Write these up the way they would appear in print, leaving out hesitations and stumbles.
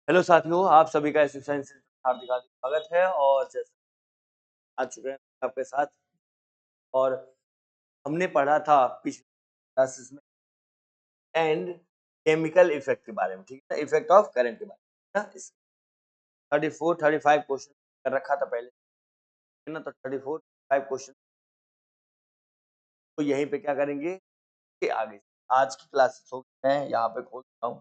Hello साथियों, आप सभी का एस साइंस सेंटर में हार्दिक हार्दिक स्वागत है। और जैसे आ चुके हैं आपके साथ, और हमने पढ़ा था पिछले क्लासेस में एंड केमिकल इफेक्ट के बारे में, ठीक है ना, इफेक्ट ऑफ करंट के बारे में ना। इस 34-35 क्वेश्चन कर रखा था पहले, है ना। तो 34-35 क्वेश्चन तो यहीं पे क्या करेंगे कि आगे आज की क्लासेस हो मैं यहाँ पे खोलता हूँ।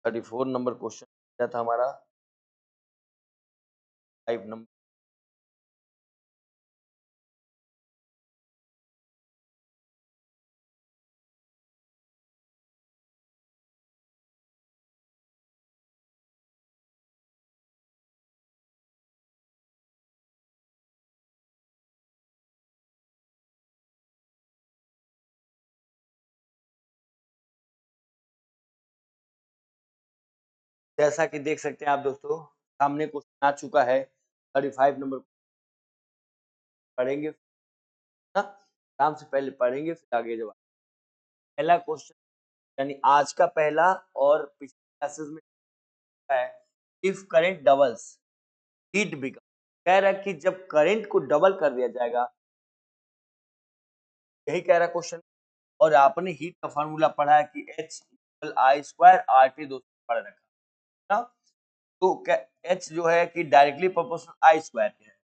34 नंबर क्वेश्चन क्या था हमारा, 5 नंबर। जैसा कि देख सकते हैं आप दोस्तों, सामने क्वेश्चन आ चुका है। 35 नंबर पढ़ेंगे ना, आराम से पहले पढ़ेंगे फिर आगे जवाब। पहला क्वेश्चन यानी आज का पहला और पिछले क्लासेस में है, if current doubles heat become. कह रहा है कि जब करंट को डबल कर दिया जाएगा, यही कह रहा है क्वेश्चन। और आपने हीट का फार्मूला पढ़ा है कि H इक्वल आई स्क्वायर आर टी, दोस्तों पढ़ रखा है ना। तो H जो है कि डायरेक्टली प्रोपोर्शनल आई स्क्वायर के है।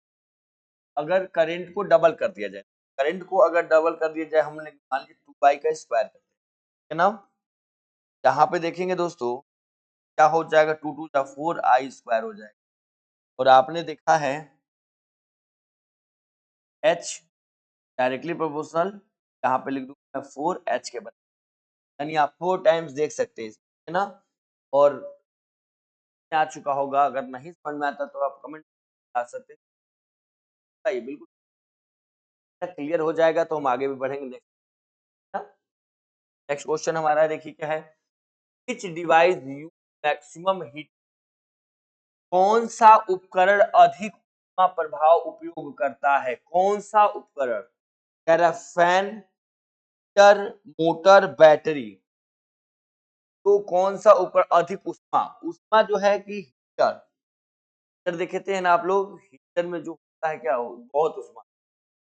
अगर करंट को डबल कर दिया जाए, करंट को अगर डबल कर दिया जाए, हमने मान लीजिए 2 पाई का स्क्वायर कर दिया है ना। यहाँ पे देखेंगे दोस्तों क्या हो जाएगा, 2 2 4 आई स्क्वायर हो जाएगा। और आपने देखा है H डायरेक्टली प्रोपोर्शनल, यहाँ पे लिख दूंगा 4H के बराबर, यानी आप 4 टाइम्स देख सकते हैं, है ना। और आ चुका होगा, अगर नहीं समझ में आता तो आप कमेंट आ सकते हैं। ये बिल्कुल क्लियर हो जाएगा तो हम आगे भी बढ़ेंगे। नेक्स्ट क्वेश्चन हमारा देखिए क्या है, विच डिवाइस यूज मैक्सिमम हीट। कौन सा उपकरण अधिक ऊष्मा प्रभाव उपयोग करता है, कौन सा उपकरण। कह रहा फैन, हीटर, मोटर, बैटरी। तो कौन सा उपकरण अधिक ऊष्मा, ऊष्मा जो है कि हीटर। हीटर देखते हैं ना आप लोग, हीटर में जो होता है क्या बहुत ऊष्मा,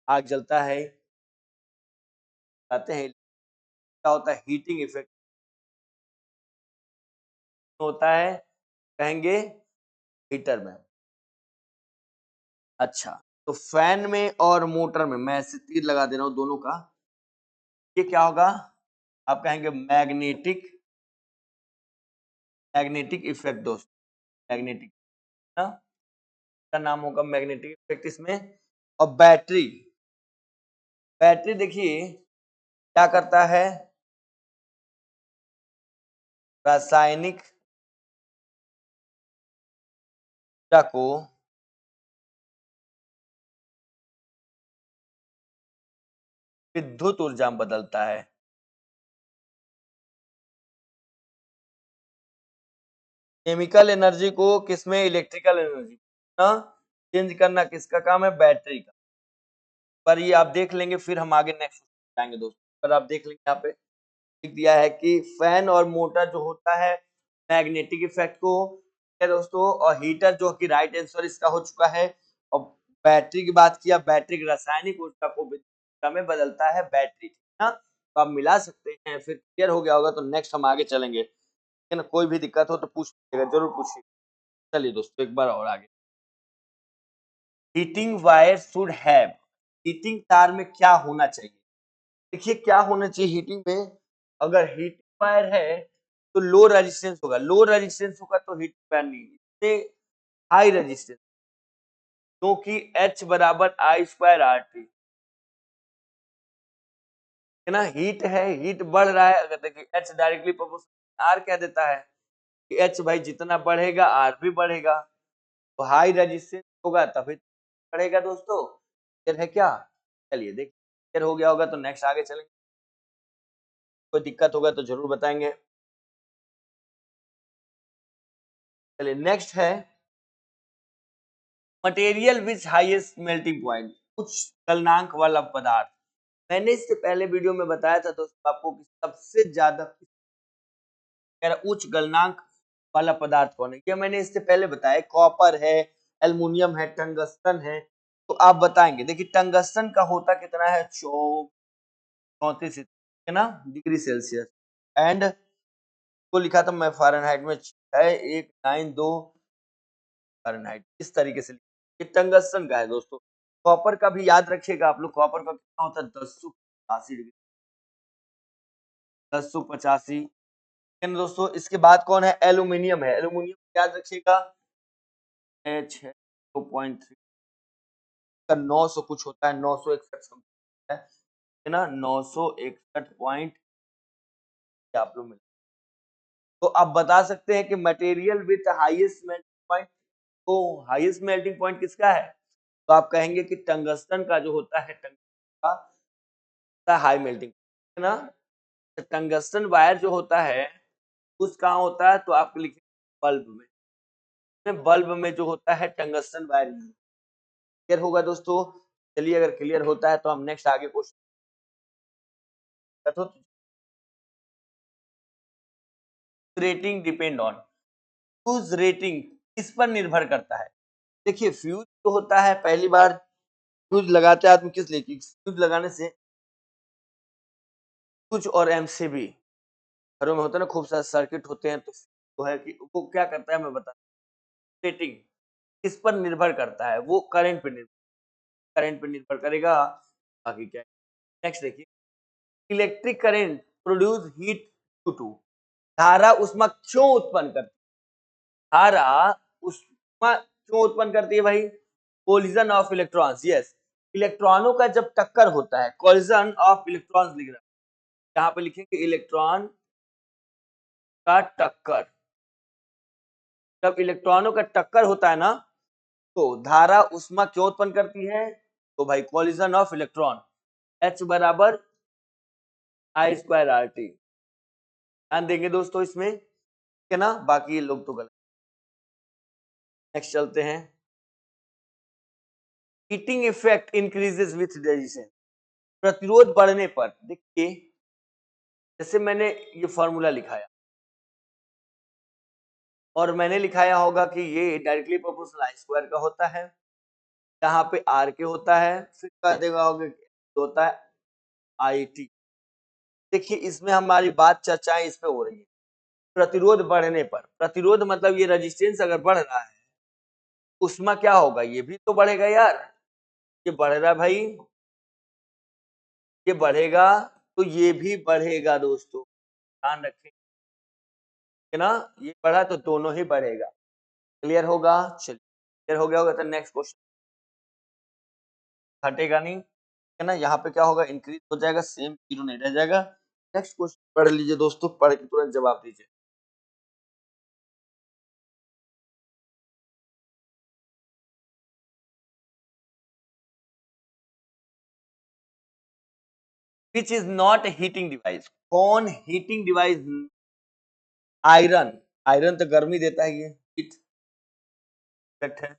आग जलता है, कहते हैं क्या होता है, हीटिंग इफेक्ट होता है, कहेंगे हीटर में। अच्छा, तो फैन में और मोटर में मैं ऐसे तीर लगा दे रहा हूं दोनों का, ये क्या होगा, आप कहेंगे मैग्नेटिक, मैग्नेटिक इफेक्ट दोस्त, मैग्नेटिक ना का नाम होगा मैग्नेटिक इफेक्ट इसमें। और बैटरी, बैटरी देखिए क्या करता है, रासायनिक ऊर्जा को विद्युत ऊर्जा में बदलता है। केमिकल एनर्जी को किसमें, इलेक्ट्रिकल एनर्जी ना चेंज करना किसका काम है, बैटरी का। पर ये आप देख लेंगे, फिर हम आगे नेक्स्ट जाएंगे दोस्तों। पर आप देख लेंगे यहाँ पे लिख दिया है कि फैन और मोटर जो होता है मैग्नेटिक इफेक्ट को है दोस्तों, और हीटर जो कि राइट आंसर इसका हो चुका है। और बैटरी की बात किया, बैटरी की रासायनिक ऊर्जा को विद्युत ऊर्जा में बदलता है बैटरी, ठीक है ना। तो आप मिला सकते हैं, फिर क्लियर हो गया होगा तो नेक्स्ट हम आगे चलेंगे, ठीक है ना। कोई भी दिक्कत हो तो पूछ लीजिएगा, जरूर पूछिए। चलिए दोस्तों एक बार और आगे, heating wire should have, heating तार में क्या होना चाहिए। देखिए क्या होना चाहिए हीटिंग में, अगर हीटिंग वायर है तो लो रेजिस्टेंस होगा, लो रेजिस्टेंस होगा तो हीटिंग वायर नहीं, इससे हाई रेजिस्टेंस, क्योंकि H बराबर आई स्क्वायर आर टी, है ना। हीट है, हीट बढ़ रहा है, अगर देखिए H डायरेक्टली प्रोपोर्शनल आर कह देता है कि H भाई जितना बढ़ेगा आर भी बढ़ेगा, तो हाई रेजिस्टेंस होगा तभी बढ़ेगा दोस्तों। क्लियर है क्या, चलिए देख क्लियर हो गया होगा तो नेक्स्ट आगे चलेंगे, कोई दिक्कत होगा तो जरूर बताएंगे। चलिए नेक्स्ट है, material which highest melting point, उच्च गलनांक वाला पदार्थ। मैंने इससे पहले वीडियो में बताया था दोस्तों आपको कि सबसे ज्यादा उच्च गलनांक वाला पदार्थ कौन है? ये मैंने इससे पहले बताया, कॉपर है, एल्युमिनियम है, टंगस्टन है। तो आप बताएंगे, देखिए टंगस्टन का होता कितना है, 34 है ना डिग्री सेल्सियस। एंड को लिखा था मैं फ़ारेनहाइट में है 192 फ़ारेनहाइट, इस तरीके से ये टंगस्टन का है दोस्तों। कॉपर का भी याद रखिएगा आप लोग, कॉपर का कितना होता है 1080 डिग्री, 1085। लेकिन दोस्तों इसके बाद कौन है, एल्यूमिनियम है। एल्यूमिनियम याद रखिएगा एच है 2.3 का 900 कुछ होता है, 961 है ना, 961 पॉइंट आप लोग मिले। तो आप बता सकते हैं कि material with highest melting point, तो हाईएस्ट मेल्टिंग पॉइंट किसका है? तो आप कहेंगे कि टंगस्टन का जो होता है, टंगस्टन का हाई मेल्टिंग है ना। तो टंगस्टन वायर जो होता है उस कहाँ होता है, तो आप लिखेंगे बल्ब में। बल्ब में जो होता है टंगस्टन वायर, क्लियर होगा दोस्तों। चलिए अगर क्लियर होता है तो हम नेक्स्ट आगे question. Rating depend on, fuse rating किस पर निर्भर करता है? देखिए फ्यूज जो होता है, पहली बार फ्यूज लगाते हैं आदमी किस लिए, फ्यूज लगाने से फ्यूज और एमसीबी घरों में होता है ना, खूब सारे सर्किट होते हैं, तो है कि वो क्या करता है मैं बता, रेटिंग किस पर निर्भर करता है, वो करंट पे निर्भर करेगा। बाकी क्या है, नेक्स्ट देखिए, electric current produce heat due to, धारा उष्मा क्यों उत्पन्न करती है? धारा उष्मा क्यों उत्पन्न करती है भाई? कोलिजन ऑफ इलेक्ट्रॉन्स, यस, इलेक्ट्रॉनों का जब टक्कर होता है, कोलिजन ऑफ इलेक्ट्रॉन्स लिख रहा है, यहाँ पे लिखेंगे इलेक्ट्रॉन का टक्कर। जब इलेक्ट्रॉनों का टक्कर होता है ना, तो धारा उष्मा क्यों उत्पन्न करती है? तो भाई कोलिजन ऑफ इलेक्ट्रॉन, H बराबर I²RT, ध्यान देंगे दोस्तों इसमें, ठीक है ना, बाकी ये लोग तो गलत। नेक्स्ट चलते हैं, heating effect increases with resistance, प्रतिरोध बढ़ने पर। देखिए जैसे मैंने ये फॉर्मूला लिखाया और मैंने लिखाया होगा कि ये डायरेक्टली प्रोपोर्शनल I² का होता है, यहाँ पे R के होता है, फिर कह देगा होगा होता है IT। देखिए इसमें हमारी बात चर्चाएं इस पे हो रही है, प्रतिरोध बढ़ने पर, प्रतिरोध मतलब ये रेजिस्टेंस अगर बढ़ रहा है, उष्मा क्या होगा, ये भी तो बढ़ेगा यार, ये बढ़ रहा है भाई, ये बढ़ेगा तो ये भी बढ़ेगा दोस्तों, ध्यान रखें, है ना, ये बढ़ा तो दोनों ही बढ़ेगा। क्लियर होगा, चलिए क्लियर हो गया होगा तो नेक्स्ट क्वेश्चन, हटेगा नहीं, है ना, यहाँ पे क्या होगा, इंक्रीज हो जाएगा, सेम जीरो नहीं रह जाएगा। नेक्स्ट क्वेश्चन पढ़ लीजिए दोस्तों, पढ़ के तुरंत जवाब दीजिए। Which is not heating device, कौन हीटिंग डिवाइस? आयरन, आयरन तो गर्मी देता है, ये हीट इफेक्ट है।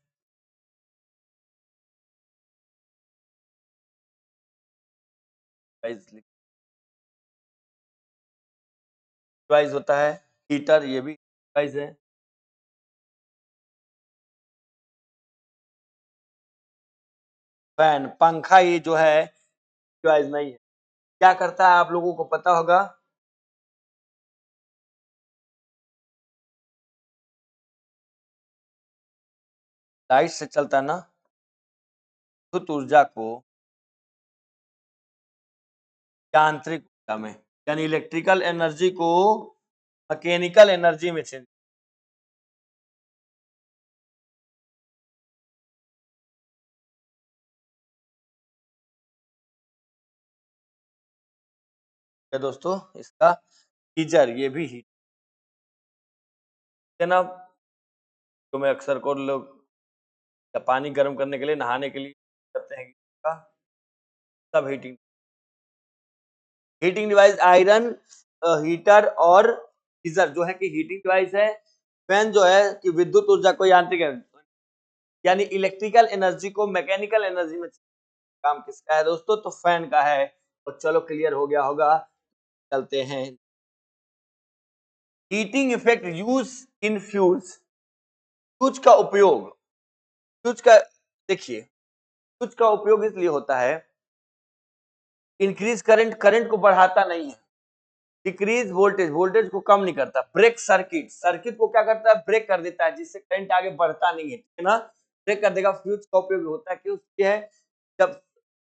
डिवाइस होता है हीटर, ये भी डिवाइस है। फैन, पंखा ये जो है डिवाइस नहीं है। क्या करता है आप लोगों को पता होगा, लाइट से चलता है ना, विद्युत ऊर्जा को यांत्रिक ऊर्जा में, यानी इलेक्ट्रिकल एनर्जी को मैकेनिकल एनर्जी में चेंज। है दोस्तों इसका गीजर, ये भी हीट है ना, तो मैं अक्सर को लोग या पानी गर्म करने के लिए, नहाने के लिए करते हैं का, सब heating, heating device iron, heater और गीजर जो है कि हीटिंग डिवाइस है। फैन जो है कि विद्युत ऊर्जा को यांत्रिक यानी इलेक्ट्रिकल एनर्जी को मैकेनिकल एनर्जी में, काम किसका है दोस्तों, तो फैन का है। तो चलो क्लियर हो गया होगा, चलते हैं heating effect use in fuse. Fuse का उपयोग, फ्यूज का देखिए, फ्यूज का उपयोग इसलिए होता है, इंक्रीज करंट, करंट को बढ़ाता नहीं है, डिक्रीज वोल्टेज, वोल्टेज को कम नहीं करता, ब्रेक सर्किट, सर्किट को क्या करता है, ब्रेक कर देता है, जिससे करंट आगे बढ़ता नहीं है, ठीक है ना, ब्रेक कर देगा। फ्यूज का उपयोग होता है कि उसके है, जब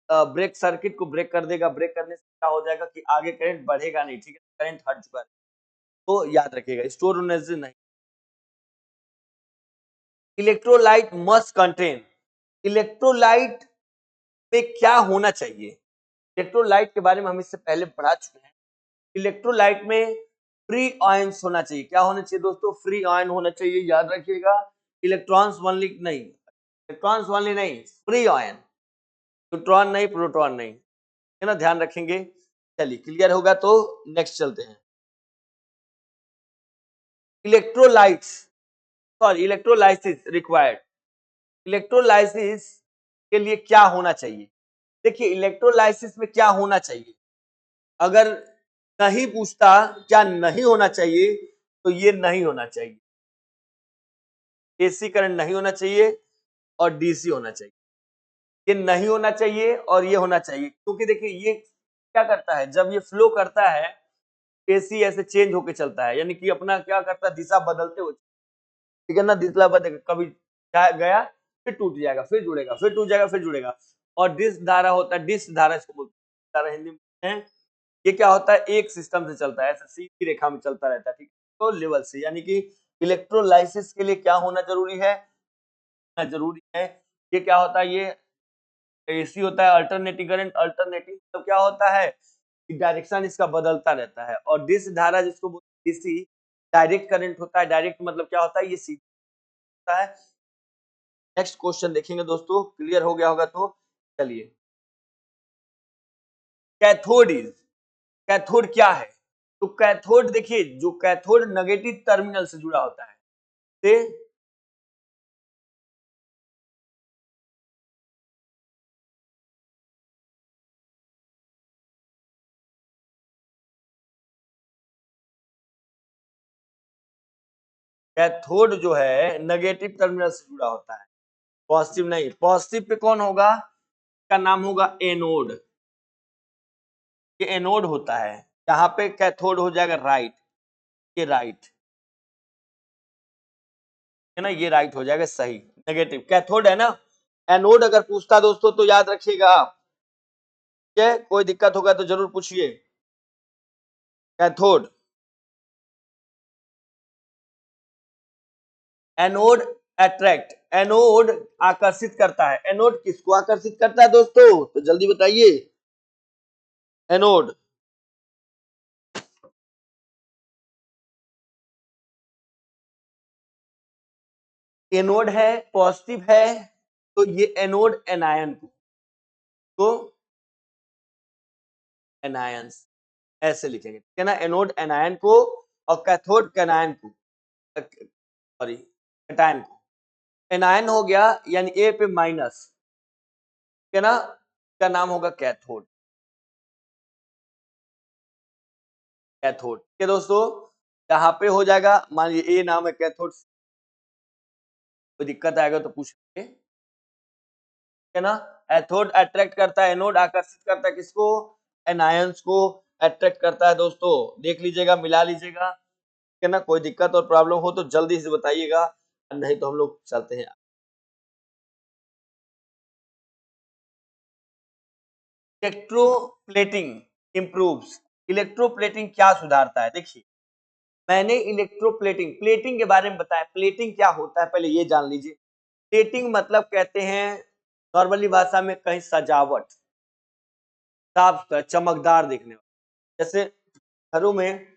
ब्रेक सर्किट को ब्रेक कर देगा, ब्रेक करने से क्या हो जाएगा कि आगे करंट बढ़ेगा नहीं, ठीक है, करंट हट चुका है। तो याद रखिएगा, स्टोर एनर्जी नहीं। इलेक्ट्रोलाइट मस्ट कंटेन, इलेक्ट्रोलाइट में क्या होना चाहिए, इलेक्ट्रोलाइट के बारे में हम इससे पहले पढ़ा चुके हैं। इलेक्ट्रोलाइट में फ्री आयंस होना चाहिए, क्या होना चाहिए दोस्तों, फ्री आयन होना चाहिए, याद रखिएगा, इलेक्ट्रॉन्स ओनली नहीं, इलेक्ट्रॉन्स ओनली नहीं, फ्री आयन, न्यूट्रॉन नहीं, प्रोटॉन नहीं, है ना, ध्यान रखेंगे। चलिए क्लियर होगा तो नेक्स्ट चलते हैं। Electrolytes, sorry electrolysis required, electrolysis के लिए क्या होना चाहिए, देखिए इलेक्ट्रोलाइसिस में क्या होना चाहिए, अगर नहीं पूछता क्या नहीं होना चाहिए, तो ये नहीं होना चाहिए, एसी करंट नहीं होना चाहिए और डीसी होना चाहिए, ये नहीं होना चाहिए और ये होना चाहिए, क्योंकि देखिए ये क्या करता है, जब ये फ्लो करता है, एसी ऐसे चेंज होके चलता है, यानी कि अपना क्या करता है, दिशा बदलते हुए, ठीक है ना, दिशा बदल, कभी गया फिर टूट जाएगा, फिर जुड़ेगा, फिर टूट जाएगा, फिर जुड़ेगा। और डिस्क धारा होता है, डिस्क धारा इसको बोलते हैं, धारा हिंदी में है, ये क्या होता है, एक सिस्टम से चलता है, ऐसे सीधी रेखा में चलता रहता है, ठीक है, तो लेवल से, यानी कि इलेक्ट्रोलाइसिस के लिए क्या होना जरूरी है, जरूरी है, ये क्या होता है, ये एसी होता है, अल्टरनेटिंग करंट, अल्टरनेटिंग तो क्या होता है कि डायरेक्शन इसका बदलता रहता है, और डिस्क धारा जिसको बोलते हैं डीसी, डायरेक्ट करंट होता है, डायरेक्ट मतलब क्या होता है, ये सीधा होता है। नेक्स्ट क्वेश्चन देखेंगे दोस्तों, क्लियर हो गया होगा तो चलिए। कैथोड इज, कैथोड क्या है, तो कैथोड देखिए, जो कैथोड नेगेटिव टर्मिनल से जुड़ा होता है, से कैथोड जो है नेगेटिव टर्मिनल से जुड़ा होता है, पॉजिटिव नहीं, पॉजिटिव पे कौन होगा, का नाम होगा एनोड, ये एनोड होता है, यहाँ पे कैथोड हो जाएगा राइट, ये राइट है ना, ये राइट हो जाएगा सही, नेगेटिव कैथोड है ना। एनोड अगर पूछता दोस्तों तो याद रखिएगा आप, ठीक है, कोई दिक्कत होगा तो जरूर पूछिए। कैथोड, एनोड अट्रैक्ट, एनोड आकर्षित करता है, एनोड किसको आकर्षित करता है दोस्तों, तो जल्दी बताइए, एनोड, एनोड है, पॉजिटिव है, तो ये एनोड एनायन को, तो एनायंस ऐसे लिखेंगे, ठीक है ना, एनोड एनायन को और कैथोड कैनायन को, सॉरी कैटायन को, एनायन हो गया यानी ए पे माइनस, ठीक है ना, का नाम होगा कैथोड, कैथोड, ठीक है दोस्तों, यहाँ पे हो जाएगा, मान लीजिए ए नाम है कैथोड, कोई दिक्कत आएगा तो पूछ लीजिए, है ना, एथोड अट्रैक्ट करता है, एनोड आकर्षित करता है किसको, एनायंस को अट्रैक्ट करता है दोस्तों, देख लीजिएगा, मिला लीजिएगा, है ना, कोई दिक्कत और प्रॉब्लम हो तो जल्दी से बताइएगा, नहीं तो हम लोग चलते हैं। इलेक्ट्रोप्लेटिंग इंप्रूव्स, इलेक्ट्रोप्लेटिंग क्या सुधारता है, देखिए मैंने इलेक्ट्रोप्लेटिंग, प्लेटिंग के बारे में बताया, प्लेटिंग क्या होता है पहले ये जान लीजिए, प्लेटिंग मतलब कहते हैं नॉर्मली भाषा में कहीं सजावट, साफ सुथरा चमकदार दिखने वाला, जैसे घरों में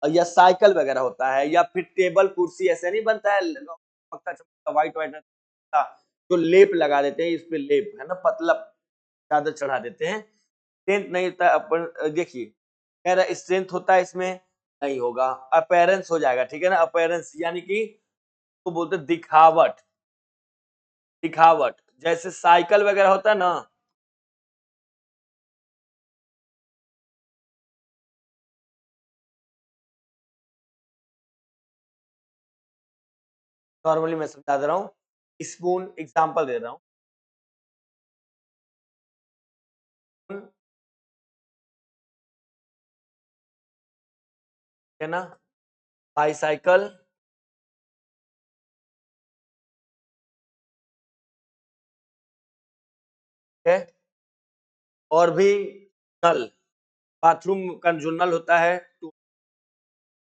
या साइकिल वगैरह होता है, या फिर टेबल कुर्सी ऐसे नहीं बनता है, व्हाइट व्हाइट जो लेप लगा देते हैं, इस पे लेप है ना, पतला चादर चढ़ा देते हैं, स्ट्रेंथ नहीं होता अपन, देखिए कह रहा स्ट्रेंथ होता है इसमें, नहीं होगा, अपीयरेंस हो जाएगा, ठीक है ना, अपीयरेंस यानी कि तो बोलते हैं दिखावट, दिखावट, जैसे साइकिल वगैरह होता है ना, नॉर्मली मैं समझा दे रहा हूँ, स्पून एग्जांपल दे रहा हूँ, है ना, बाईसाइकिल, है, और भी नल, बाथरूम का जो नल होता है,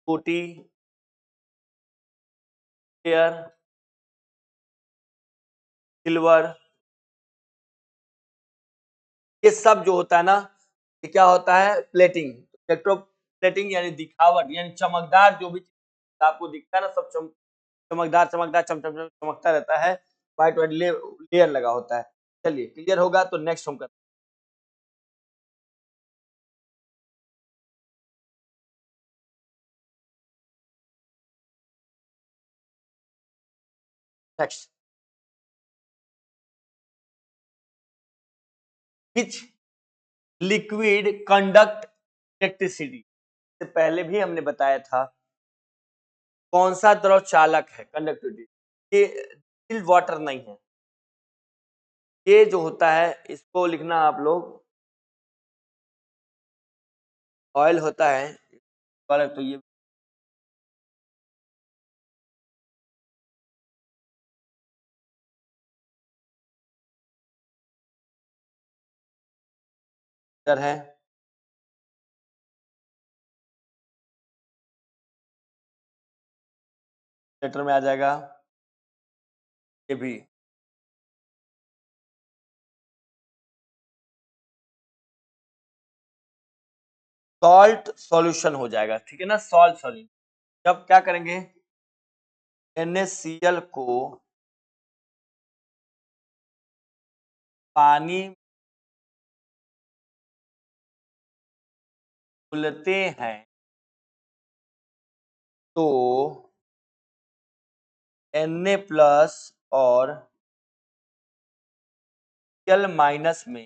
टूटी, एयर, सिल्वर, ये सब जो होता है ना, ये क्या होता है, प्लेटिंग, इलेक्ट्रो प्लेटिंग यानी दिखावट, यानी चमकदार जो भी चीज आपको दिखता है ना, सब चमकदार चमकदार चमकता रहता है, व्हाइट व्हाइट लेयर लगा होता है। चलिए क्लियर होगा तो नेक्स्ट हम करते हैं नेक्स्ट। विच लिक्विड कंडक्ट इलेक्ट्रिसिटी, से पहले भी हमने बताया था, कौन सा द्रव चालक है कंडक्टिविटी, ये डिस्टिल्ड वाटर नहीं है, ये जो होता है इसको लिखना आप लोग, ऑयल होता है, तो ये है, लेटर में आ जाएगा, ये भी सॉल्ट सॉल्यूशन हो जाएगा, ठीक है ना, सॉल्ट सॉल्यूशन। जब क्या करेंगे, NaCl को पानी घुलते हैं तो Na प्लस और Cl माइनस में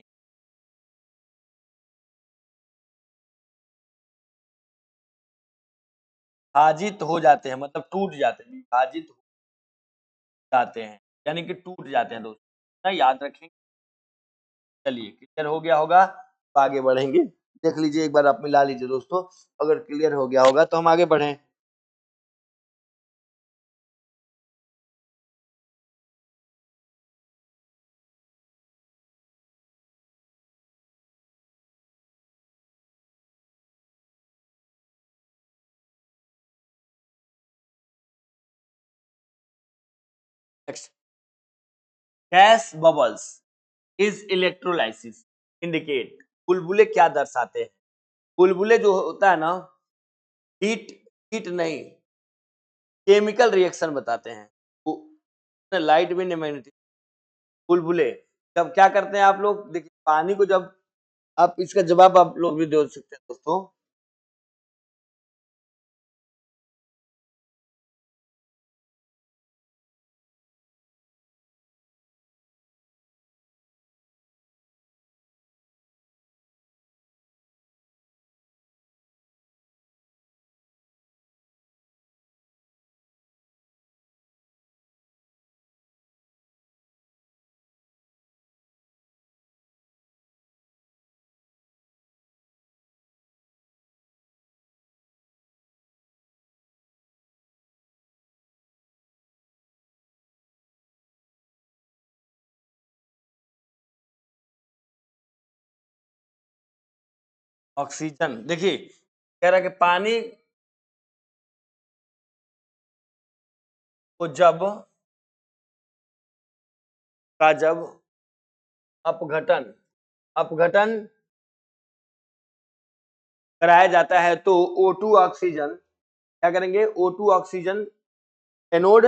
विभाजित हो जाते हैं, मतलब टूट जाते हैं, विभाजित हो जाते हैं, यानी कि टूट जाते हैं दोस्तों, ना याद रखेंगे। चलिए क्लियर हो गया होगा तो आगे बढ़ेंगे, देख लीजिए एक बार आप मिला लीजिए दोस्तों, अगर क्लियर हो गया होगा तो हम आगे बढ़ें। Next, gas bubbles is electrolysis indicate, बुलबुले क्या दर्शाते हैं, बुलबुले जो होता है ना, हीट, हीट नहीं, केमिकल रिएक्शन बताते हैं, लाइट भी नहीं, बुलबुले जब क्या करते हैं आप लोग, देखिए पानी को जब, आप इसका जवाब आप लोग भी दे सकते हैं दोस्तों, ऑक्सीजन, देखिए कह रहा है कि पानी को जब अपघटन अपघटन कराया जाता है तो O2 ऑक्सीजन क्या करेंगे, O2 oxygen anode,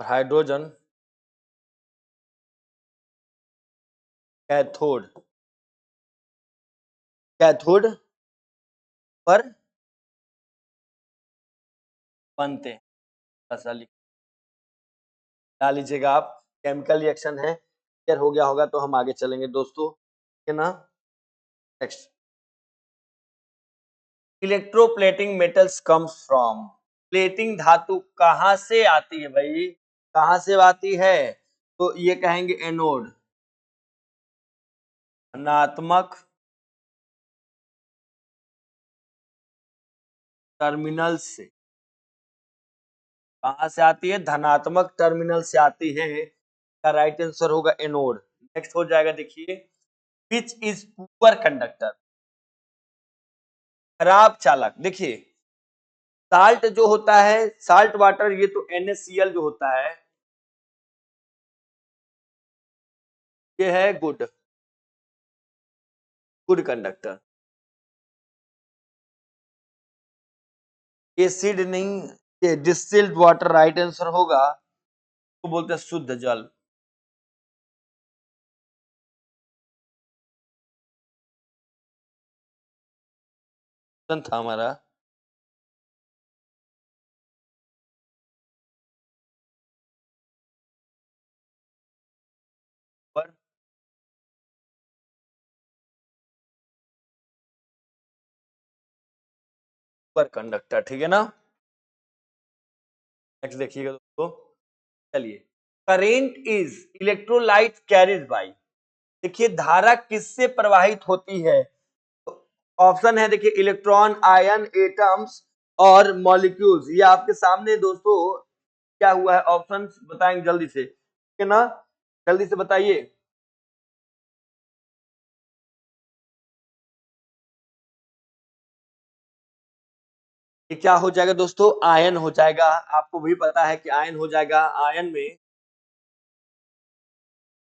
hydrogen cathode, cathode पर बनते हैं, ऐसा डाल लीजिएगा आप, केमिकल रिएक्शन है, क्लियर हो गया होगा तो हम आगे चलेंगे दोस्तों, ठीक है ना। Next, electroplating metals comes from, plating धातु कहाँ से आती है भाई, कहाँ से आती है, तो ये कहेंगे एनोड, धनात्मक टर्मिनल से, कहाँ से आती है, धनात्मक टर्मिनल से आती है, का राइट आंसर होगा एनोड। नेक्स्ट हो जाएगा देखिए, विच इज पुअर कंडक्टर, खराब चालक, देखिए साल्ट जो होता है, साल्ट वाटर, ये तो NaCl जो होता है, ये है गुड, गुड कंडक्टर। एसिड नहीं, ये डिस्टिल्ड वाटर राइट आंसर होगा, तो बोलते हैं शुद्ध जल। था हमारा, पर सुपर कंडक्टर, ठीक है ना। नेक्स्ट देखिएगा दोस्तों, चलिए, current is electrolyte carriage by, देखिए धारा किससे प्रवाहित होती है, ऑप्शन है देखिए, इलेक्ट्रॉन, आयन, एटम्स और मॉलिक्यूल्स, ये आपके सामने दोस्तों क्या हुआ है, ऑप्शंस बताएंगे जल्दी से, ठीक है ना, जल्दी से बताइए। ये क्या हो जाएगा दोस्तों, आयन हो जाएगा, आपको भी पता है कि आयन हो जाएगा, आयन में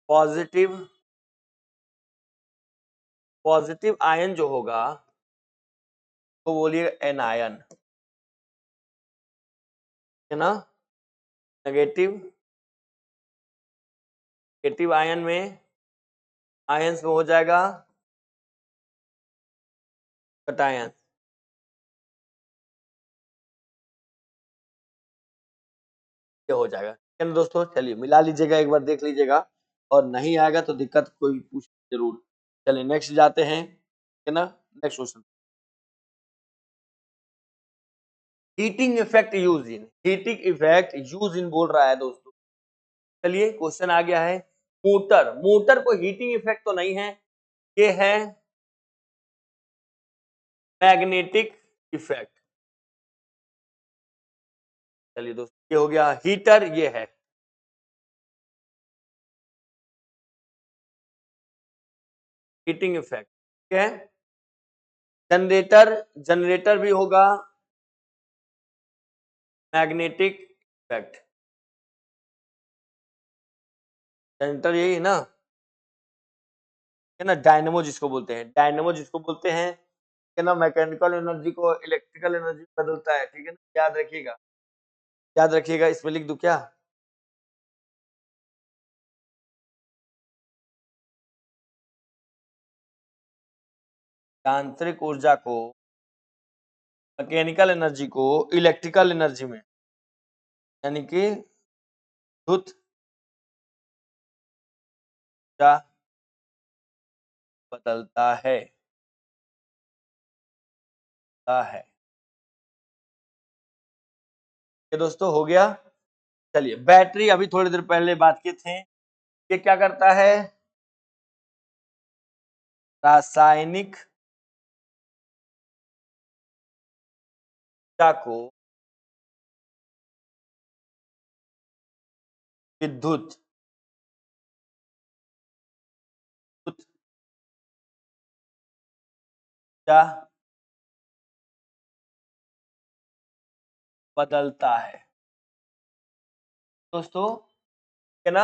पॉजिटिव, पॉजिटिव आयन जो होगा तो बोलिए एनायन, है ना, नेगेटिव, नेगेटिव आयन में, आयंस में हो जाएगा कटायन, ये हो जाएगा, ठीक है ना दोस्तों। चलिए मिला लीजिएगा, एक बार देख लीजिएगा, और नहीं आएगा तो दिक्कत कोई पूछ जरूर। चलिए नेक्स्ट जाते हैं, ठीक है ना, next question, heating effect use in, heating effect use in बोल रहा है दोस्तों। चलिए क्वेश्चन आ गया है, मोटर, मोटर को हीटिंग इफेक्ट तो नहीं है, ये है मैग्नेटिक इफेक्ट। चलिए दोस्तों, ये हो गया हीटर, ये है हीटिंग इफेक्ट, ठीक है। जनरेटर, जनरेटर भी होगा मैग्नेटिक इफेक्ट, जनरेटर यही है ना, है ना, डायनेमो जिसको बोलते हैं, डायनेमो जिसको बोलते हैं, है ना, मैकेनिकल एनर्जी को इलेक्ट्रिकल एनर्जी बदलता है, ठीक है ना, याद रखिएगा, याद रखिएगा, इसमें लिख दूं क्या, यांत्रिक ऊर्जा को, मैकेनिकल एनर्जी को इलेक्ट्रिकल एनर्जी में, यानी कि द्रुत ऊर्जा बदलता है, ये दोस्तों हो गया। चलिए बैटरी, अभी थोड़ी देर पहले बात किए थे, ये क्या करता है, रासायनिक ऊर्जा को विद्युत ऊर्जा बदलता है दोस्तों, है ना,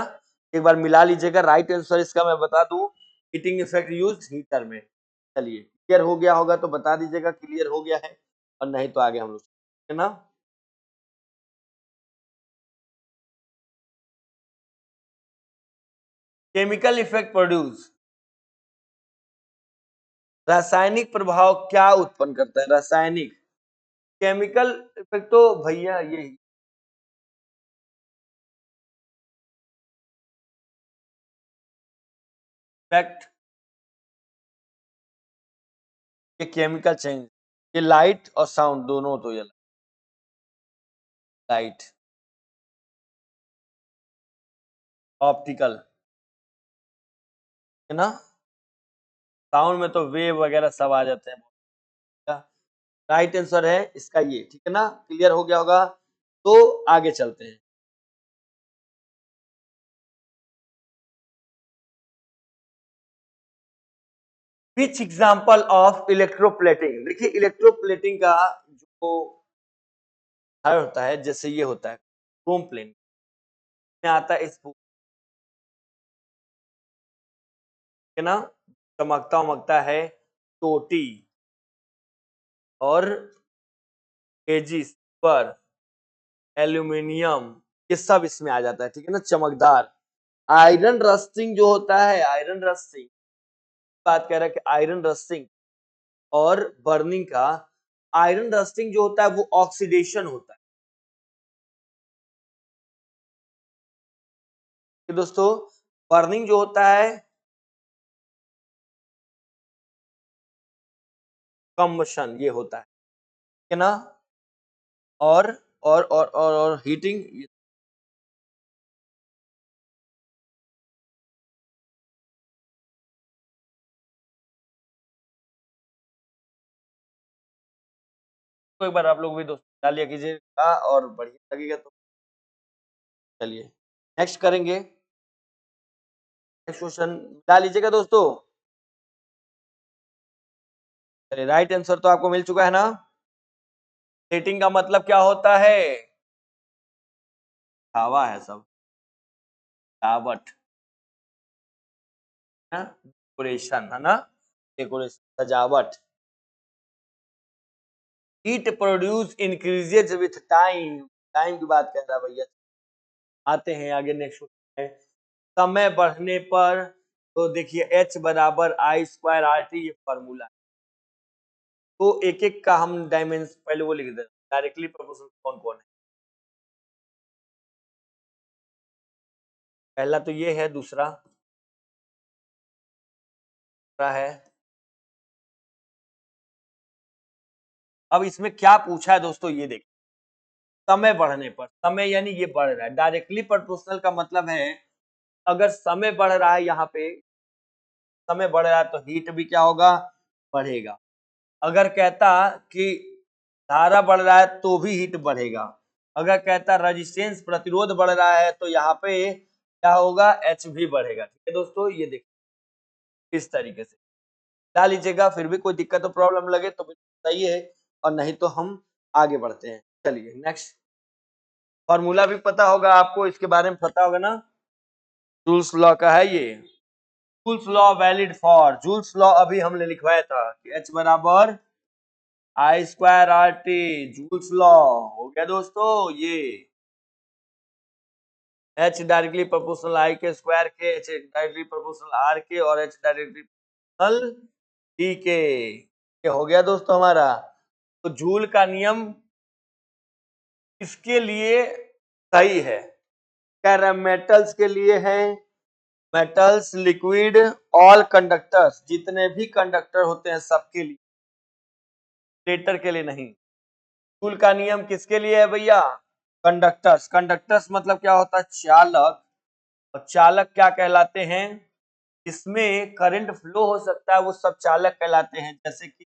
एक बार मिला लीजिएगा, राइट आंसर इसका मैं बता दूं, हीटिंग इफेक्ट यूज हीटर में। चलिए क्लियर हो गया होगा तो बता दीजिएगा क्लियर हो गया है, और नहीं तो आगे हम लोग, है ना। केमिकल इफेक्ट प्रोड्यूस, रासायनिक प्रभाव क्या उत्पन्न करता है, रासायनिक, केमिकल इफेक्ट तो भैया ये इफेक्ट, ये केमिकल चेंज, ये लाइट और साउंड दोनों, तो ये लाइट, ऑप्टिकल, है ना। साउंड में तो वेव वगैरह सब आ जाते हैं। राइट आंसर है इसका ये, ठीक है ना, क्लियर हो गया होगा। तो आगे चलते हैं। विच एग्जाम्पल ऑफ इलेक्ट्रोप्लेटिंग, देखिए इलेक्ट्रोप्लेटिंग का जो होता है, जैसे ये होता है क्रोम प्लेन में आता है, इस है ना, चमकता उमकता है टोटी और एजिस पर एल्यूमिनियम, ये सब इसमें आ जाता है, ठीक है ना, चमकदार। आयरन रस्टिंग जो होता है, आयरन रस्टिंग बात कह रहा है कि आयरन रस्टिंग और बर्निंग का, आयरन रस्टिंग जो होता है वो ऑक्सीडेशन होता है कि दोस्तों, बर्निंग जो होता है कम्बशन, ये होता है, ठीक है ना। और और हीटिंग, तो एक बार आप लोग भी दोस्तों डालिए कीजिएगा और बढ़िया लगेगा तो। चलिए नेक्स्ट करेंगे, नेक्स्ट क्वेश्चन डाल लीजिएगा दोस्तों। चलिए राइट आंसर तो आपको मिल चुका है ना। हीटिंग का मतलब क्या होता है, हवा है सब, सजावट है, डेकोरेशन है ना, डेकोरेशन सजावट। Heat produce increases with time, time की बात कर रहा है भैया। आते हैं आगे, नेक्स्ट है समय बढ़ने पर, तो देखिए एच बराबर आई स्क्वायर आर टी, ये फॉर्मूला। तो एक एक का हम डायमेंशन पहले वो लिख दें, डायरेक्टली प्रोपोर्शनल कौन कौन है। पहला तो ये है, दूसरा है, अब इसमें क्या पूछा है दोस्तों, ये देखिए समय बढ़ने पर, समय यानी ये बढ़ रहा है, डायरेक्टली प्रोपोर्शनल का मतलब है अगर समय बढ़ रहा है, यहाँ पे समय बढ़ रहा है तो हीट भी क्या होगा, बढ़ेगा। अगर कहता कि धारा बढ़ रहा है तो भी हीट बढ़ेगा। अगर कहता रेजिस्टेंस प्रतिरोध बढ़ रहा है तो यहाँ पे क्या होगा, एच भी बढ़ेगा, ठीक है दोस्तों। ये देखिए इस तरीके से डाल लीजिएगा, फिर भी कोई दिक्कत और प्रॉब्लम लगे तो बताइए, और नहीं तो हम आगे बढ़ते हैं। चलिए नेक्स्ट, फॉर्मूला भी पता होगा आपको, इसके बारे में पता होगा ना, जूल्स लॉ का है ये। Joule's law valid for, Joule's law अभी हमने लिखवाया था कि एच बराबर I square R T, Joule's law हो गया दोस्तों। ये एच डायरेक्टली प्रोपोर्शनल आई के स्क्वायर के, एच डायरेक्टली प्रोपोर्शनल आर के, और एच डायरेक्टली प्रोपोर्शनल टी के, ये हो गया दोस्तों हमारा। तो जूल का नियम इसके लिए सही है, कह रहे हैं मेटल्स के लिए है, मेटल्स लिक्विड ऑल कंडक्टर्स, जितने भी कंडक्टर होते हैं सबके लिए, स्टेटर के लिए नहीं। जूल का नियम किसके लिए है भैया, कंडक्टर्स, कंडक्टर्स मतलब क्या होता है, चालक। और चालक क्या कहलाते हैं, इसमें करंट फ्लो हो सकता है, वो सब चालक कहलाते हैं। जैसे कि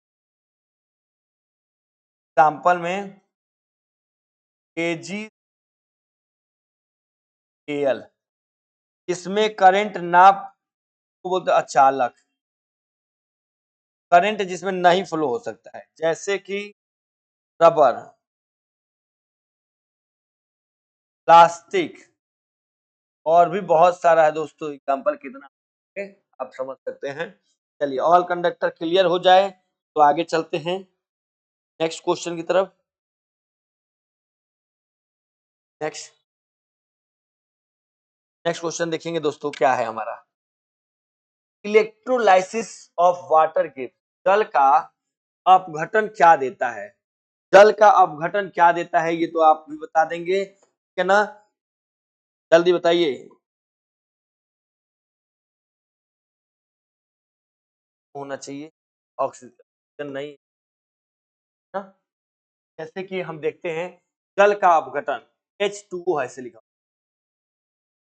एग्जाम्पल में एजी एल, इसमें करंट ना को बोलते हैं अचालक, करंट जिसमें नहीं फ्लो हो सकता है, जैसे कि रबर, प्लास्टिक, और भी बहुत सारा है दोस्तों, एग्जाम्पल कितना है, आप समझ सकते हैं। चलिए ऑल कंडक्टर क्लियर हो जाए तो आगे चलते हैं नेक्स्ट क्वेश्चन की तरफ। नेक्स्ट नेक्स्ट क्वेश्चन देखेंगे दोस्तों, क्या है हमारा, इलेक्ट्रोलाइसिस ऑफ वाटर के, जल का अपघटन क्या देता है, जल का अपघटन क्या देता है, ये तो आप भी बता देंगे, ठीक है ना, जल्दी बताइए। होना चाहिए, ऑक्सीजन नहीं है ना। जैसे कि हम देखते हैं जल का अपघटन H2O ऐसे लिखा,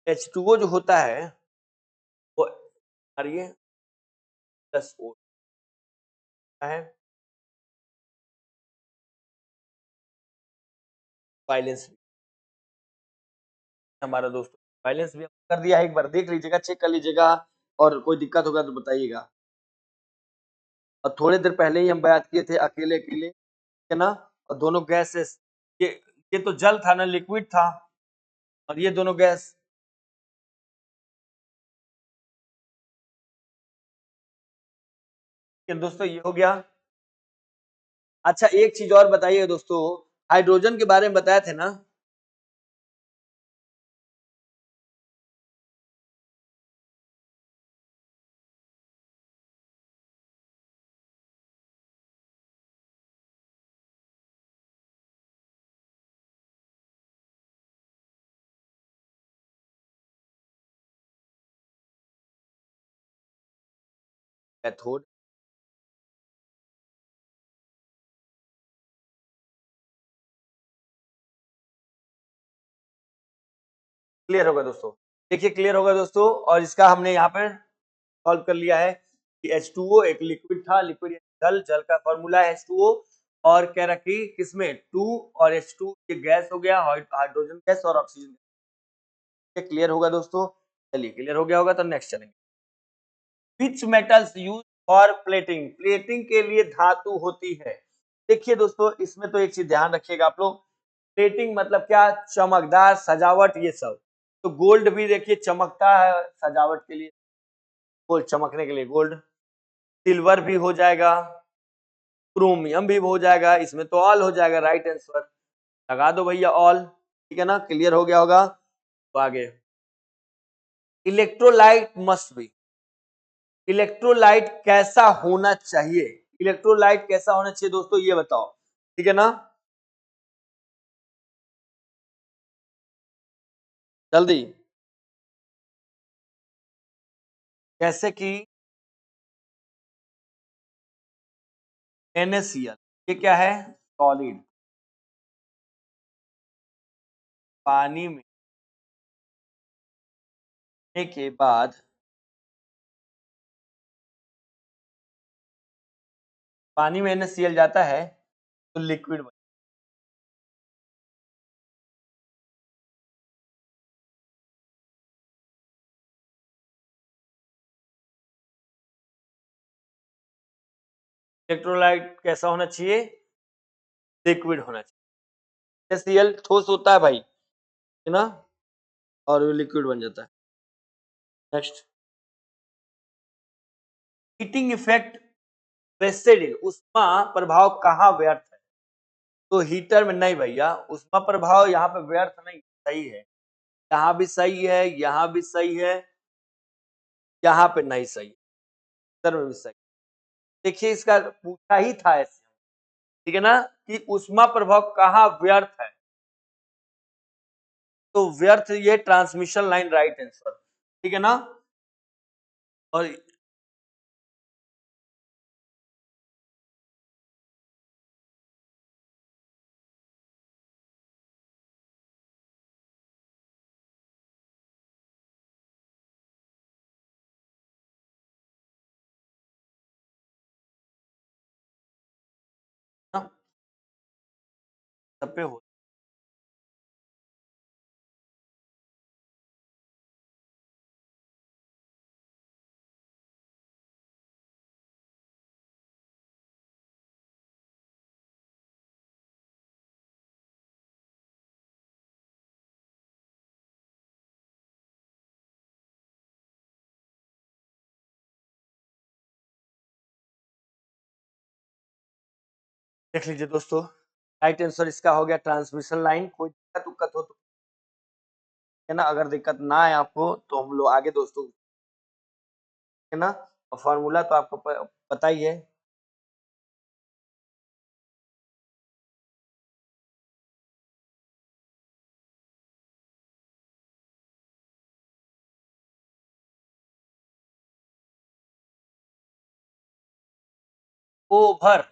H2O जो होता है वो हमारी प्लस O है, वायलेंस हमारा दोस्त बैलेंस भी कर दिया है, एक बार देख लीजिएगा, चेक कर लीजिएगा, और कोई दिक्कत होगा तो बताइएगा। और थोड़ी देर पहले ही हम बात किए थे अकेले अकेले, है ना, और दोनों गैसेस, ये ये तो जल था ना, लिक्विड था, और ये दोनों गैस, दोस्तों ये हो गया। अच्छा एक चीज और बताइए दोस्तों, हाइड्रोजन के बारे में बताए थे ना, कैथोड, क्लियर होगा दोस्तों, देखिए क्लियर होगा दोस्तों, और इसका हमने यहाँ पर सॉल्व कर लिया है कि H2O एक लिक्विड था, लिक्विड जल, जल का फॉर्मूला है H2O, और कह रहा कि किसमें 2 और H2 ये गैस हो गया, हाइड्रोजन गैस और ऑक्सीजन गैस। क्लियर होगा दोस्तों, चलिए क्लियर हो गया होगा तो नेक्स्ट चलेंगे। Which metals use for plating, plating के लिए धातु होती है। देखिए दोस्तों इसमें तो एक चीज ध्यान रखिएगा आप लोग, प्लेटिंग मतलब क्या, चमकदार सजावट ये सब, तो गोल्ड भी देखिए चमकता है सजावट के लिए, गोल्ड चमकने के लिए गोल्ड, सिल्वर भी हो जाएगा, क्रोमियम भी हो जाएगा, इसमें तो ऑल हो जाएगा, राइट आंसर लगा दो भैया ऑल, ठीक है ना, क्लियर हो गया होगा। तो आगे इलेक्ट्रोलाइट मस्ट बी, इलेक्ट्रोलाइट कैसा होना चाहिए, इलेक्ट्रोलाइट कैसा होना चाहिए दोस्तों ये बताओ, ठीक है ना, जल्दी, जैसे कि NaCl, ये क्या है, सॉलिड, पानी में के बाद पानी में NaCl जाता है तो लिक्विड, इलेक्ट्रोलाइट कैसा होना चाहिए, लिक्विड होना चाहिए, NaCl ठोस होता है भाई, है ना, और लिक्विड बन जाता है। नेक्स्ट, हीटिंग इफेक्ट वेस्टेड इन, उष्मा प्रभाव कहाँ व्यर्थ है, तो हीटर में नहीं भैया, उष्मा प्रभाव यहाँ पे व्यर्थ नहीं, सही है, यहाँ भी सही है, यहाँ भी सही है, यहाँ पे नहीं सही, हीटर में भी सही, देखिए इसका पूछा ही था ऐसे, ठीक है ना, कि उष्मा प्रभाव कहाँ व्यर्थ है, तो व्यर्थ ये ट्रांसमिशन लाइन, राइट आंसर, ठीक है ना, और ना सब पे हो, देख लीजिए दोस्तों, राइट आंसर इसका हो गया ट्रांसमिशन लाइन, कोई दिक्कत उक्कत हो तो है ना, अगर दिक्कत ना आए आपको तो हम लोग आगे दोस्तों, है ना, फॉर्मूला तो आपको पता ही है। ओवर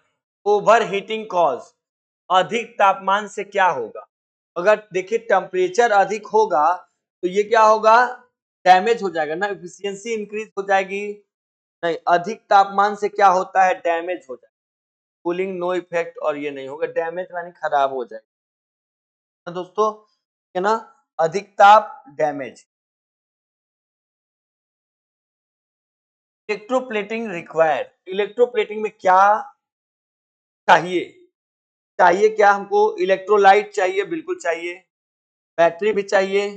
ओवर हीटिंग कॉज, अधिक तापमान से क्या होगा? अगर देखिए टेम्परेचर अधिक होगा तो ये क्या होगा, डैमेज हो जाएगा ना, एफिशिएंसी इंक्रीज हो जाएगी। नहीं, अधिक तापमान से क्या होता है, डैमेज हो जाएगा। कूलिंग नो इफेक्ट, और ये नहीं होगा, डैमेज यानी खराब हो जाएगा ना दोस्तों, है ना। अधिक ताप, डैमेज। इलेक्ट्रोप्लेटिंग रिक्वायर्ड, इलेक्ट्रोप्लेटिंग में क्या चाहिए? चाहिए क्या हमको, इलेक्ट्रोलाइट चाहिए, बिल्कुल चाहिए, बैटरी भी चाहिए,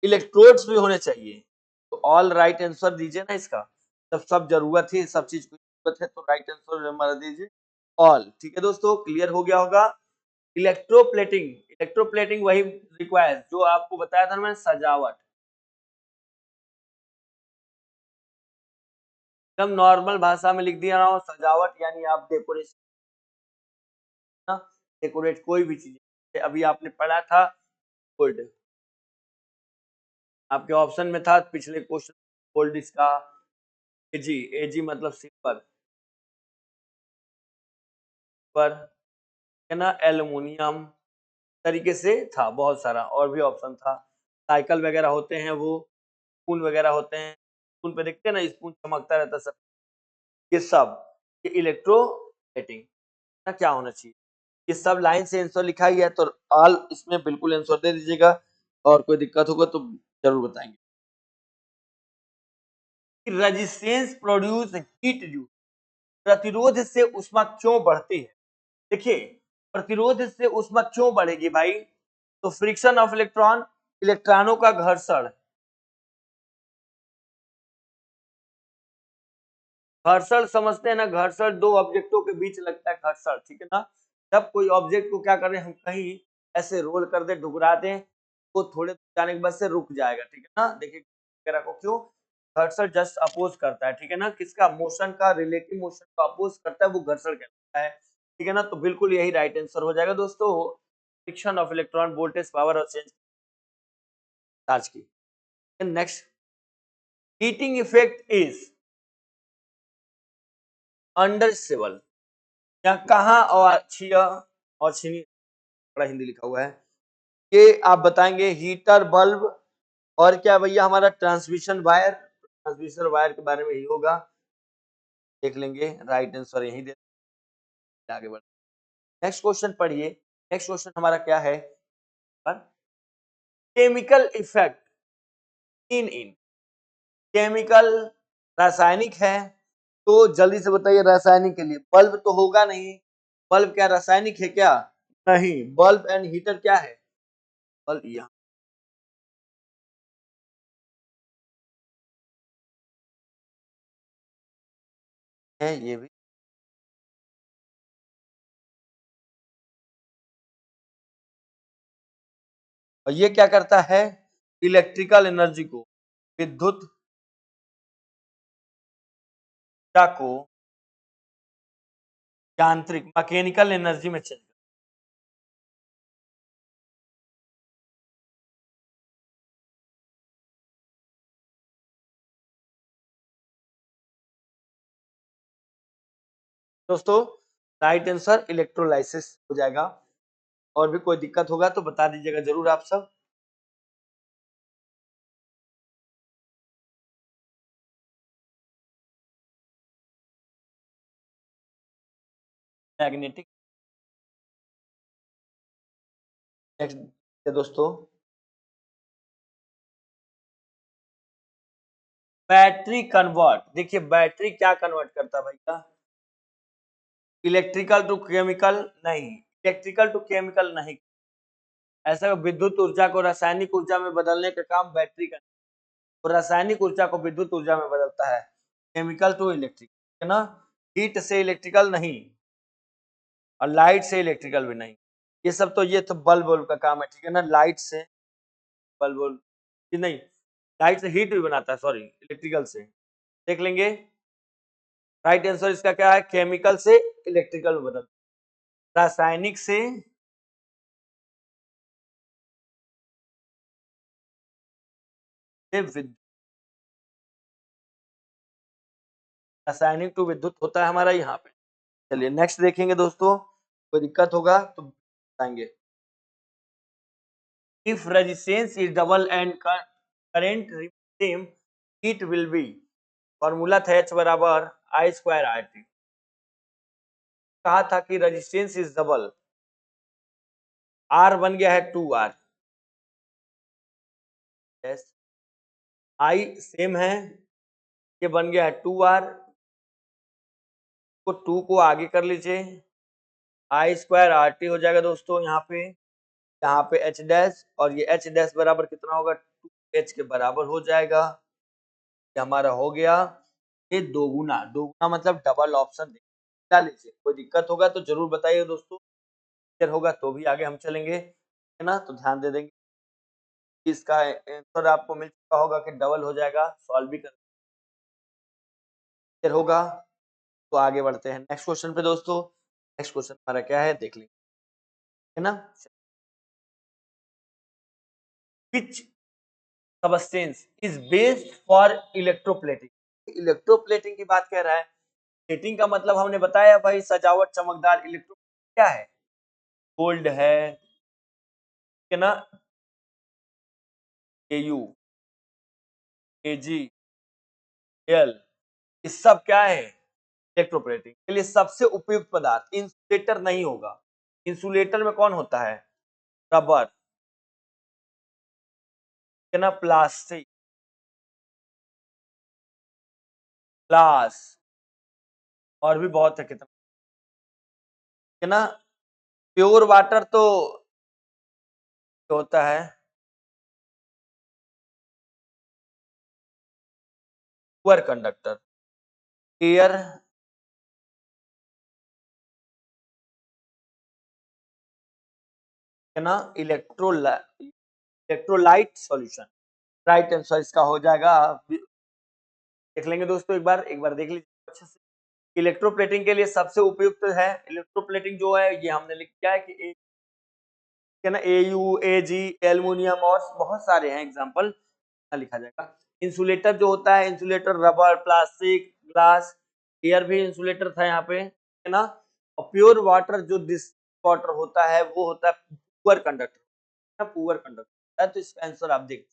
इलेक्ट्रोड्स भी होने चाहिए। तो ऑल राइट आंसर दीजिए ना इसका, जब सब जरूरत है, सब चीज की जरूरत है, तो राइट आंसर हमारा दीजिए ऑल। ठीक है दोस्तों, क्लियर हो गया होगा। इलेक्ट्रोप्लेटिंग, इलेक्ट्रोप्लेटिंग वही रिक्वायर्स जो आपको बताया था मैंने, सजावट। एकदम नॉर्मल भाषा में लिख दिया रहा हूँ, सजावट यानी आप डेकोरेशन ना, डेकोरेट कोई भी चीज। अभी आपने पढ़ा था गोल्ड, आपके ऑप्शन में था पिछले क्वेश्चन, गोल्ड इसका एजी, एजी मतलब सिल्वर पर, है ना, एल्युमिनियम, तरीके से था बहुत सारा, और भी ऑप्शन था। साइकिल वगैरह होते हैं वो, स्पून वगैरह होते हैं, स्पून पे देखते हैं ना, स्पून चमकता रहता है सब, ये सब, ये इलेक्ट्रोप्लेटिंग ना क्या होना चाहिए। ये सब लाइन से आंसर लिखा गया है, तो ऑल इसमें बिल्कुल आंसर दे दीजिएगा, और कोई दिक्कत होगा तो जरूर बताएंगे। रेजिस्टेंस प्रोड्यूस हीट ड्यू, प्रतिरोध से उष्मा क्यों बढ़ती है? देखिए, प्रतिरोध से उष्मा क्यों बढ़ेगी भाई, तो फ्रिक्शन ऑफ इलेक्ट्रॉन, इलेक्ट्रॉनों का घर्षण, घर्षण समझते हैं ना, घर्षण दो ऑब्जेक्टों के बीच लगता है घर्षण, ठीक है ना। जब कोई ऑब्जेक्ट को क्या करें हम, कहीं ऐसे रोल कर दे, डुगरा दें, तो थोड़े दूर जाने के बाद से रुक जाएगा, ठीक है ना। देखिए वगैरह को क्यों, घर्षण जस्ट अपोज करता है, ठीक है ना, किसका, मोशन का, रिलेटिव मोशन का अपोज करता है, वो घर्षण कहलाता है, ठीक है ना। तो बिल्कुल यही राइट आंसर हो जाएगा दोस्तों, friction of electron, voltage, power और चेंज चार्ज की। Next, heating effect is understandable, या कहाँ और छिया और छीनी, बड़ा हिंदी लिखा हुआ है, ये आप बताएंगे। हीटर, बल्ब, और क्या भैया, हमारा ट्रांसमिशन वायर, ट्रांसमिशन वायर के बारे में ही होगा, देख लेंगे, राइट आंसर यही दे, आगे बढ़। नेक्स्ट क्वेश्चन पढ़िए, नेक्स्ट क्वेश्चन हमारा क्या है, केमिकल इफेक्ट इन केमिकल, रासायनिक है, तो जल्दी से बताइए, रासायनिक के लिए बल्ब तो होगा नहीं, बल्ब क्या रासायनिक है क्या, नहीं, बल्ब एंड हीटर क्या है, बल्ब यहाँ है, ये भी। और ये क्या करता है, इलेक्ट्रिकल एनर्जी को, विद्युत ऊर्जा को यांत्रिक, मैकेनिकल एनर्जी में चेंज। दोस्तों राइट आंसर इलेक्ट्रोलाइसिस हो जाएगा, और भी कोई दिक्कत होगा तो बता दीजिएगा जरूर आप सब। मैग्नेटिक, नेक्स्ट दोस्तों, बैटरी कन्वर्ट, देखिए बैटरी क्या कन्वर्ट करता है भैया, इलेक्ट्रिकल टू केमिकल नहीं, इलेक्ट्रिकल टू केमिकल नहीं, ऐसा विद्युत ऊर्जा को रासायनिक ऊर्जा में बदलने का काम बैटरी का, और रासायनिक ऊर्जा को विद्युत ऊर्जा में बदलता है, केमिकल टू इलेक्ट्रिक, है ना, हीट से इलेक्ट्रिकल नहीं, और लाइट से इलेक्ट्रिकल भी नहीं, ये सब तो, ये तो बल्ब बल्ब का काम है, ठीक है ना, लाइट से बल्ब बल्ब नहीं, लाइट से हीट भी बनाता है, सॉरी, इलेक्ट्रिकल से, देख लेंगे। राइट आंसर इसका क्या है, केमिकल से इलेक्ट्रिकल में बदल, रासायनिक से विद्युत, रासायनिक टू विद्युत होता है हमारा यहाँ पे, चलिए नेक्स्ट देखेंगे दोस्तों, कोई दिक्कत होगा तो बताएंगे। If resistance is double and current same, it will be, formula था H बराबर I स्क्वायर RT। कहा था कि रेजिस्टेंस इज डबल, R बन गया है 2R, यस, I सेम है, ये बन गया है 2R, को 2 को आगे कर लीजिए, I स्क्वायर RT हो जाएगा दोस्तों यहाँ पे H डैश, और ये H डैश बराबर कितना होगा, 2H के बराबर हो जाएगा। ये हमारा हो गया, ये दोगुना, दोगुना मतलब डबल ऑप्शन डाल लीजिए, कोई दिक्कत होगा तो जरूर बताइए दोस्तों, क्लियर होगा तो भी आगे हम चलेंगे, है ना, तो ध्यान दे देंगे। इसका आंसर आपको मिल चुका होगा कि डबल हो जाएगा, सॉल्व भी कर, क्लियर होगा तो आगे बढ़ते हैं नेक्स्ट क्वेश्चन पे दोस्तों। नेक्स्ट क्वेश्चन हमारा क्या है देख लीजिए, है ना। Which substance is based for electroplating, electroplating की बात कर रहा है। प्लेटिंग का मतलब हमने बताया भाई सजावट, चमकदार। इलेक्ट्रो क्या है, गोल्ड है ना, AU AG एल, ये सब क्या है, इलेक्ट्रोप्लेटिंग के लिए सबसे उपयुक्त पदार्थ। इंसुलेटर नहीं होगा, इंसुलेटर में कौन होता है, रबर, है ना, प्लास्टिक, ग्लास, और भी बहुत है कितना, है ना। प्योर वाटर तो होता है पुअर कंडक्टर, एयर, है ना, इलेक्ट्रोलाइट सॉल्यूशन, राइट आंसर इसका हो जाएगा। देख लेंगे दोस्तों, एक बार देख लीजिए अच्छे से। इलेक्ट्रोप्लेटिंग के लिए सबसे उपयुक्त है, इलेक्ट्रोप्लेटिंग जो है ये हमने लिख दिया है कि है ना, AU AG एल्युमिनियम, और बहुत सारे हैं एग्जांपल लिखा जाएगा। इंसुलेटर जो होता है, insulator rubber, plastic, glass, air भी इंसुलेटर था यहाँ पे, है ना। और प्योर वाटर जो डिस वाटर होता है वो होता है पुअर कंडक्टर, पुअर कंडक्टर है। तो इसका आंसर आप देख,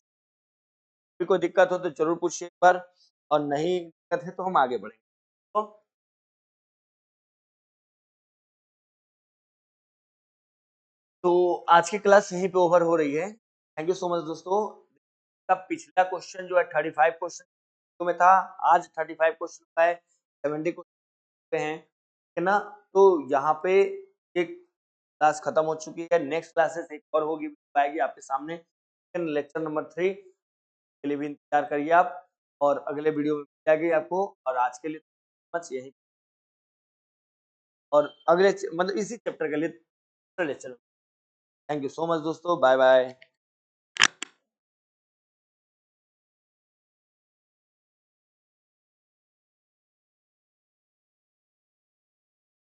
कोई दिक्कत हो तो जरूर पूछिए एक बार, और नहीं दिक्कत है तो हम आगे बढ़ेंगे। तो आज की क्लास यहीं पे ओवर हो रही है। थैंक यू सो मच दोस्तों। तब पिछला क्वेश्चन जो है 35 क्वेश्चन में था, आज 35 क्वेश्चन का है, 70 क्वेश्चन पे हैं, है ना। तो यहाँ पे एक क्लास खत्म हो चुकी है, नेक्स्ट क्लासेस एक और होगी, आएगी आपके सामने, लेक्चर नंबर 3 के लिए भी इंतजार करिए आप, और अगले वीडियो में मिल जाएगी आपको। और आज के लिए बस यही, और अगले मतलब इसी चैप्टर के लिए lecture. Thank you so much दोस्तों, बाय बाय।